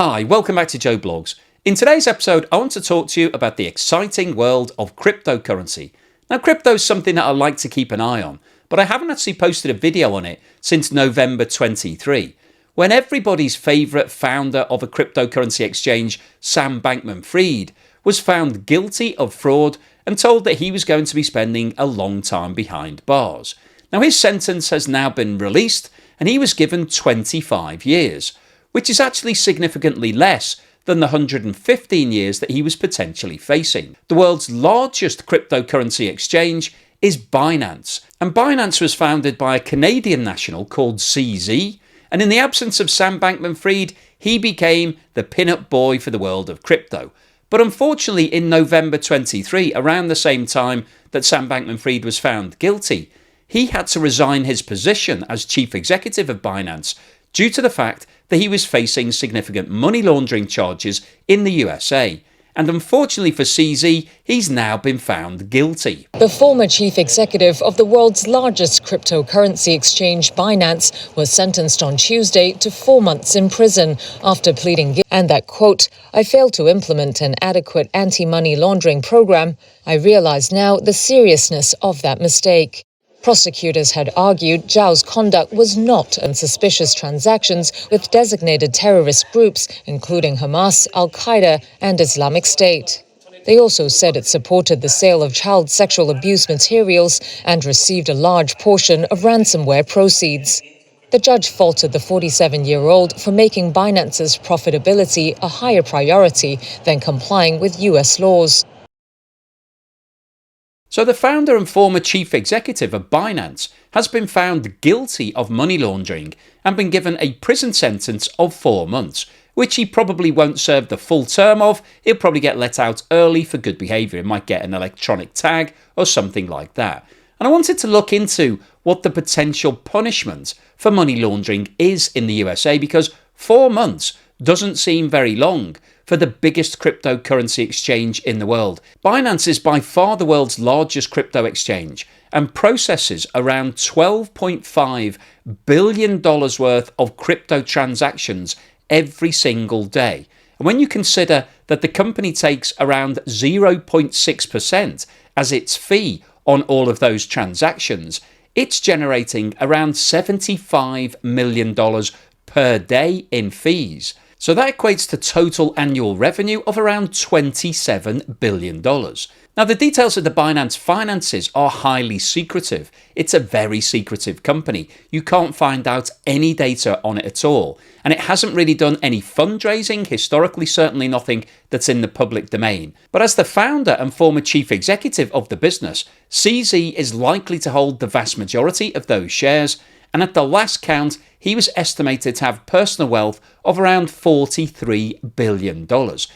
Hi, welcome back to Joe Blogs. In today's episode, I want to talk to you about the exciting world of cryptocurrency. Now, crypto is something that I like to keep an eye on, but I haven't actually posted a video on it since November 23, when everybody's favourite founder of a cryptocurrency exchange, Sam Bankman-Fried, was found guilty of fraud and told that he was going to be spending a long time behind bars. Now, his sentence has now been released and he was given 25 years. Which is actually significantly less than the 115 years that he was potentially facing. The world's largest cryptocurrency exchange is Binance, and Binance was founded by a Canadian national called CZ, and in the absence of Sam Bankman-Fried, he became the pin-up boy for the world of crypto. But unfortunately, in November 23, around the same time that Sam Bankman-Fried was found guilty, he had to resign his position as chief executive of Binance due to the fact that he was facing significant money laundering charges in the USA. And unfortunately for CZ, he's now been found guilty. The former chief executive of the world's largest cryptocurrency exchange, Binance, was sentenced on Tuesday to 4 months in prison after pleading guilty. And that, quote, "I failed to implement an adequate anti-money laundering program. I realize now the seriousness of that mistake." Prosecutors had argued Zhao's conduct was not in suspicious transactions with designated terrorist groups, including Hamas, Al-Qaeda, and Islamic State. They also said it supported the sale of child sexual abuse materials and received a large portion of ransomware proceeds. The judge faulted the 47-year-old for making Binance's profitability a higher priority than complying with US laws. So the founder and former chief executive of Binance has been found guilty of money laundering and been given a prison sentence of 4 months, which he probably won't serve the full term of. He'll probably get let out early for good behaviour. He might get an electronic tag or something like that. And I wanted to look into what the potential punishment for money laundering is in the USA, because 4 months doesn't seem very long for the biggest cryptocurrency exchange in the world. Binance is by far the world's largest crypto exchange and processes around $12.5 billion worth of crypto transactions every single day. And when you consider that the company takes around 0.6% as its fee on all of those transactions, it's generating around $75 million per day in fees. So that equates to total annual revenue of around $27 billion. Now, the details of the Binance finances are highly secretive. It's a very secretive company. You can't find out any data on it at all. And it hasn't really done any fundraising, historically, certainly nothing that's in the public domain. But as the founder and former chief executive of the business, CZ is likely to hold the vast majority of those shares. And at the last count, he was estimated to have personal wealth of around $43 billion.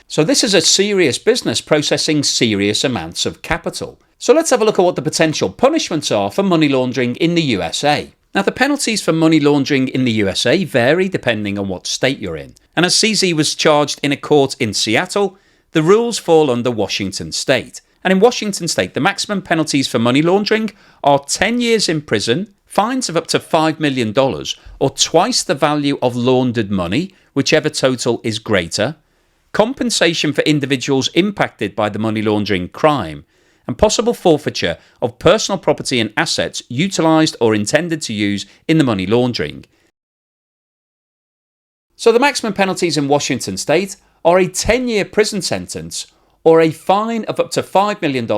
So this is a serious business processing serious amounts of capital. So let's have a look at what the potential punishments are for money laundering in the USA. Now, the penalties for money laundering in the USA vary depending on what state you're in. And as CZ was charged in a court in Seattle, the rules fall under Washington state. And in Washington state, the maximum penalties for money laundering are 10 years in prison, fines of up to $5 million, or twice the value of laundered money, whichever total is greater, compensation for individuals impacted by the money laundering crime, and possible forfeiture of personal property and assets utilised or intended to use in the money laundering. So the maximum penalties in Washington state are a 10-year prison sentence or a fine of up to $5 million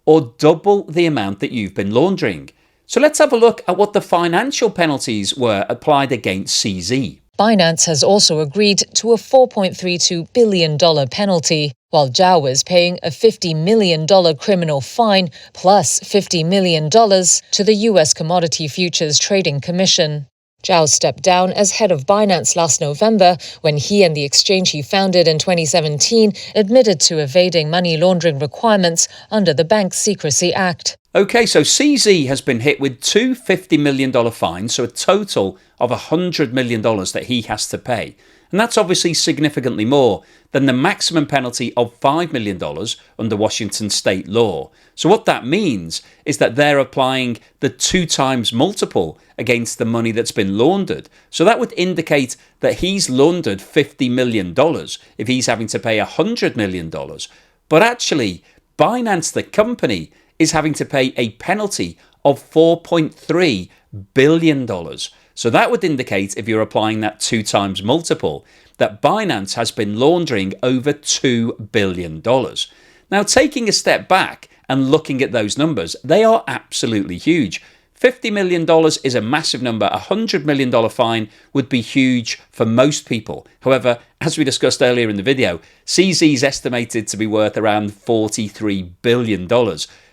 or double the amount that you've been laundering. So let's have a look at what the financial penalties were applied against CZ. Binance has also agreed to a $4.32 billion penalty, while Zhao is paying a $50 million criminal fine plus $50 million to the U.S. Commodity Futures Trading Commission. Zhao stepped down as head of Binance last November when he and the exchange he founded in 2017 admitted to evading money laundering requirements under the Bank Secrecy Act. Okay, so CZ has been hit with two $50 million fines, so a total of $100 million that he has to pay. And that's obviously significantly more than the maximum penalty of $5 million under Washington state law. So what that means is that they're applying the 2 times multiple against the money that's been laundered. So that would indicate that he's laundered $50 million if he's having to pay $100 million. But actually, Binance, the company, is having to pay a penalty of $4.3 billion. So that would indicate, if you're applying that 2 times multiple, that Binance has been laundering over $2 billion. Now, taking a step back and looking at those numbers, they are absolutely huge. $50 million is a massive number. A $100 million fine would be huge for most people. However, as we discussed earlier in the video, CZ is estimated to be worth around $43 billion.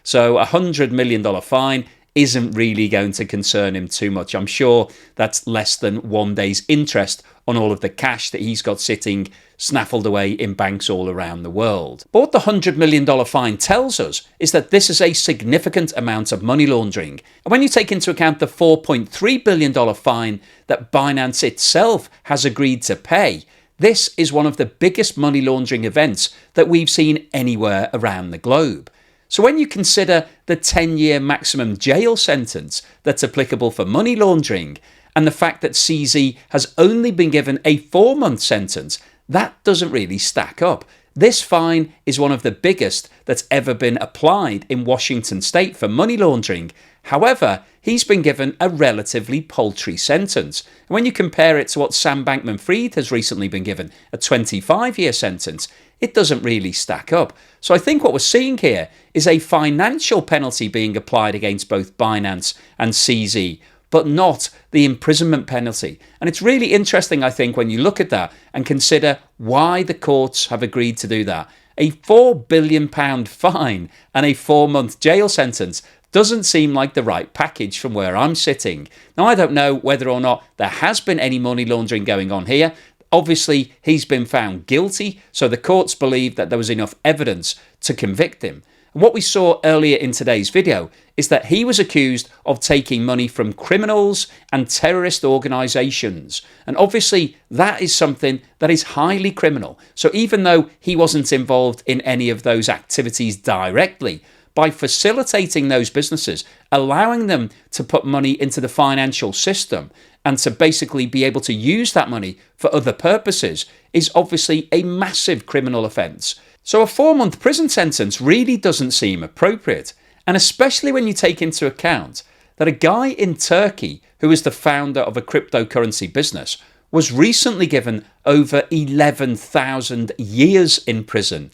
So a $100 million fine isn't really going to concern him too much. I'm sure that's less than 1 day's interest on all of the cash that he's got sitting snaffled away in banks all around the world. But what the $100 million fine tells us is that this is a significant amount of money laundering. And when you take into account the $4.3 billion fine that Binance itself has agreed to pay, this is one of the biggest money laundering events that we've seen anywhere around the globe. So when you consider the 10-year maximum jail sentence that's applicable for money laundering and the fact that CZ has only been given a 4-month sentence, that doesn't really stack up. This fine is one of the biggest that's ever been applied in Washington state for money laundering. However, he's been given a relatively paltry sentence. And when you compare it to what Sam Bankman-Fried has recently been given, a 25-year sentence, it doesn't really stack up. So I think what we're seeing here is a financial penalty being applied against both Binance and CZ, but not the imprisonment penalty. And it's really interesting, I think, when you look at that and consider why the courts have agreed to do that. A £4 billion fine and a 4-month jail sentence doesn't seem like the right package from where I'm sitting. Now, I don't know whether or not there has been any money laundering going on here. Obviously, he's been found guilty, so the courts believe that there was enough evidence to convict him. And what we saw earlier in today's video is that he was accused of taking money from criminals and terrorist organisations. And obviously, that is something that is highly criminal. So even though he wasn't involved in any of those activities directly, by facilitating those businesses, allowing them to put money into the financial system and to basically be able to use that money for other purposes is obviously a massive criminal offence. So a 4-month prison sentence really doesn't seem appropriate. And especially when you take into account that a guy in Turkey who is the founder of a cryptocurrency business was recently given over 11,000 years in prison.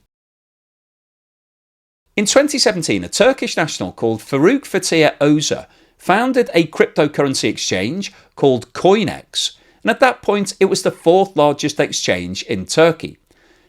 In 2017, a Turkish national called Faruk Fatih Oza founded a cryptocurrency exchange called CoinEx, and at that point it was the 4th largest exchange in Turkey.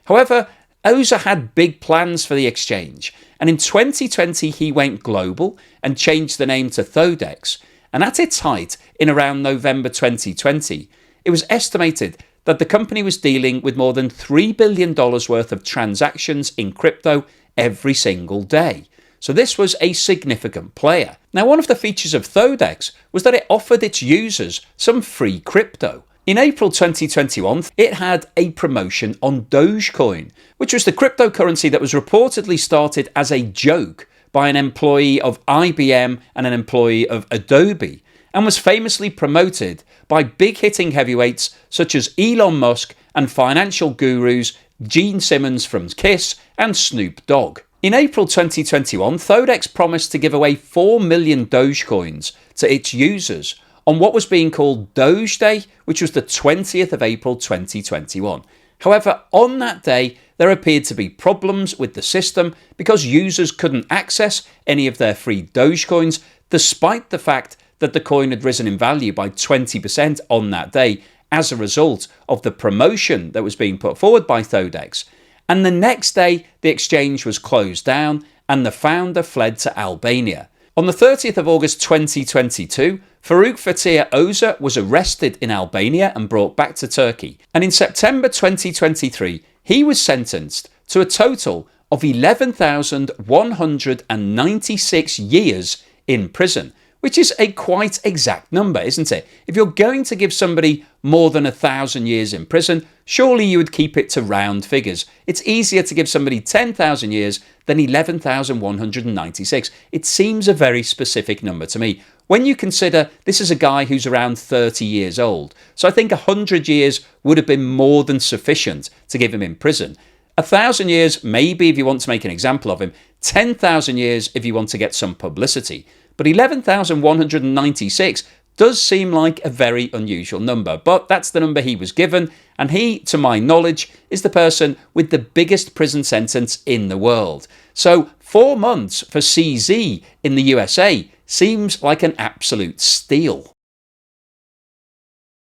However, Oza had big plans for the exchange, and in 2020 he went global and changed the name to Thodex, and at its height in around November 2020, it was estimated that the company was dealing with more than $3 billion worth of transactions in crypto every single day. So this was a significant player. Now, one of the features of Thodex was that it offered its users some free crypto. In April 2021, it had a promotion on Dogecoin, which was the cryptocurrency that was reportedly started as a joke by an employee of IBM and an employee of Adobe, and was famously promoted by big-hitting heavyweights such as Elon Musk and financial gurus Gene Simmons from Kiss and Snoop Dogg. In April 2021, Thodex promised to give away 4 million Dogecoins to its users on what was being called Doge Day, which was the 20th of April 2021. However, on that day, there appeared to be problems with the system because users couldn't access any of their free Dogecoins, despite the fact that the coin had risen in value by 20% on that day as a result of the promotion that was being put forward by Thodex. And the next day, the exchange was closed down and the founder fled to Albania. On the 30th of August 2022, Faruk Fatih Oza was arrested in Albania and brought back to Turkey. And in September 2023, he was sentenced to a total of 11,196 years in prison, which is a quite exact number, isn't it? If you're going to give somebody more than 1,000 years in prison, surely you would keep it to round figures. It's easier to give somebody 10,000 years than 11,196. It seems a very specific number to me. When you consider this is a guy who's around 30 years old, so I think 100 years would have been more than sufficient to give him in prison. 1,000 years, maybe if you want to make an example of him, 10,000 years if you want to get some publicity. But 11,196 does seem like a very unusual number, but that's the number he was given, and he, to my knowledge, is the person with the biggest prison sentence in the world. So 4 months for CZ in the USA seems like an absolute steal.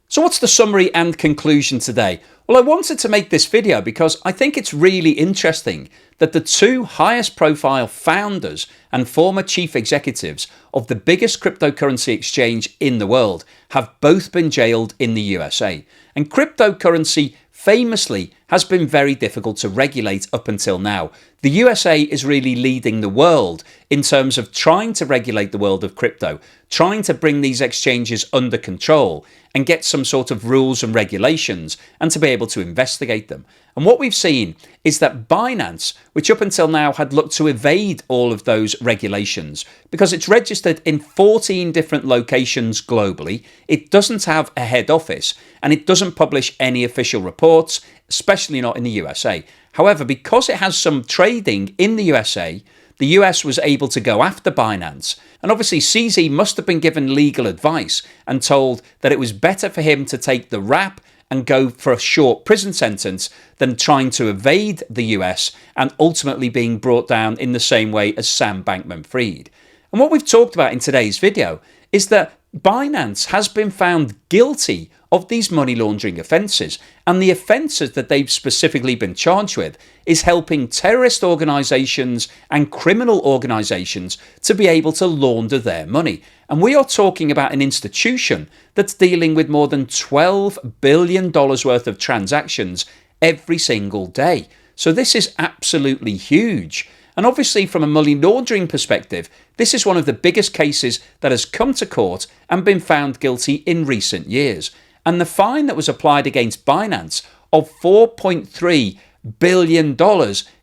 So what's the summary and conclusion today? Well, I wanted to make this video because I think it's really interesting that the two highest profile founders and former chief executives of the biggest cryptocurrency exchange in the world have both been jailed in the USA. And cryptocurrency famously has been very difficult to regulate up until now. The USA is really leading the world in terms of trying to regulate the world of crypto, trying to bring these exchanges under control and get some sort of rules and regulations and to be able to investigate them. And what we've seen is that Binance, which up until now had looked to evade all of those regulations because it's registered in 14 different locations globally, it doesn't have a head office and it doesn't publish any official reports, especially not in the USA. However, because it has some trading in the USA, the US was able to go after Binance. And obviously CZ must have been given legal advice and told that it was better for him to take the rap and go for a short prison sentence than trying to evade the US and ultimately being brought down in the same way as Sam Bankman-Fried. And what we've talked about in today's video is that Binance has been found guilty of these money laundering offences, and the offences that they've specifically been charged with is helping terrorist organisations and criminal organisations to be able to launder their money. And we are talking about an institution that's dealing with more than $12 billion worth of transactions every single day. So this is absolutely huge. And obviously from a money laundering perspective, this is one of the biggest cases that has come to court and been found guilty in recent years. And the fine that was applied against Binance of $4.3 billion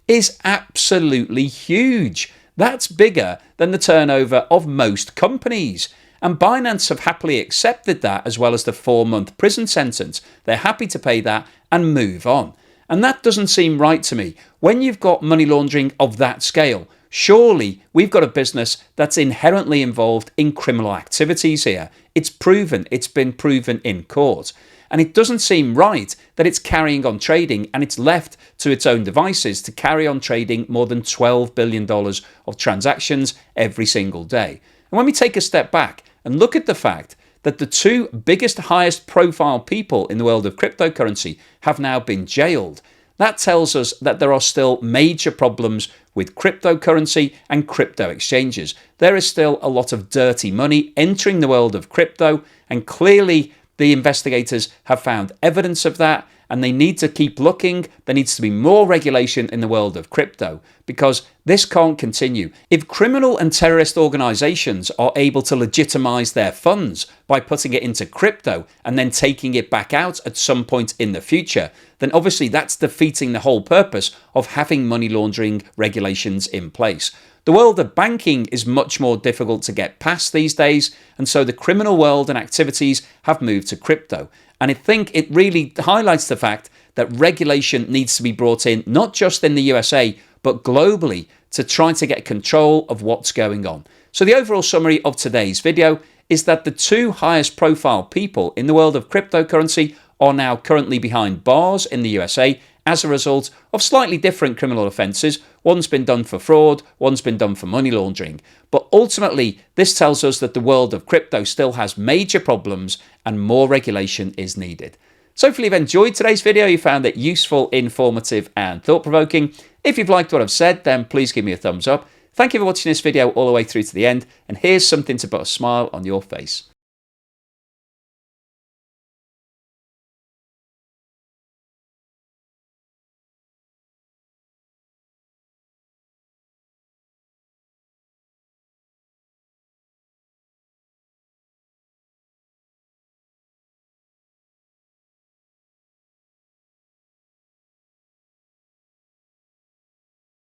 is absolutely huge. That's bigger than the turnover of most companies. And Binance have happily accepted that, as well as the 4-month prison sentence. They're happy to pay that and move on. And that doesn't seem right to me. When you've got money laundering of that scale, surely we've got a business that's inherently involved in criminal activities here. It's proven, it's been proven in court. And it doesn't seem right that it's carrying on trading and it's left to its own devices to carry on trading more than $12 billion of transactions every single day. And when we take a step back and look at the fact that the two biggest, highest profile people in the world of cryptocurrency have now been jailed, that tells us that there are still major problems with cryptocurrency and crypto exchanges. There is still a lot of dirty money entering the world of crypto, and clearly the investigators have found evidence of that, and they need to keep looking. There needs to be more regulation in the world of crypto because this can't continue. If criminal and terrorist organizations are able to legitimize their funds by putting it into crypto and then taking it back out at some point in the future, then obviously that's defeating the whole purpose of having money laundering regulations in place. The world of banking is much more difficult to get past these days, and so the criminal world and activities have moved to crypto. And I think it really highlights the fact that regulation needs to be brought in, not just in the USA, but globally, to try to get control of what's going on. So the overall summary of today's video is that the two highest profile people in the world of cryptocurrency are now currently behind bars in the USA as a result of slightly different criminal offences. One's been done for fraud, one's been done for money laundering. But ultimately, this tells us that the world of crypto still has major problems and more regulation is needed. So hopefully you've enjoyed today's video, you found it useful, informative and thought-provoking. If you've liked what I've said, then please give me a thumbs up. Thank you for watching this video all the way through to the end, and here's something to put a smile on your face.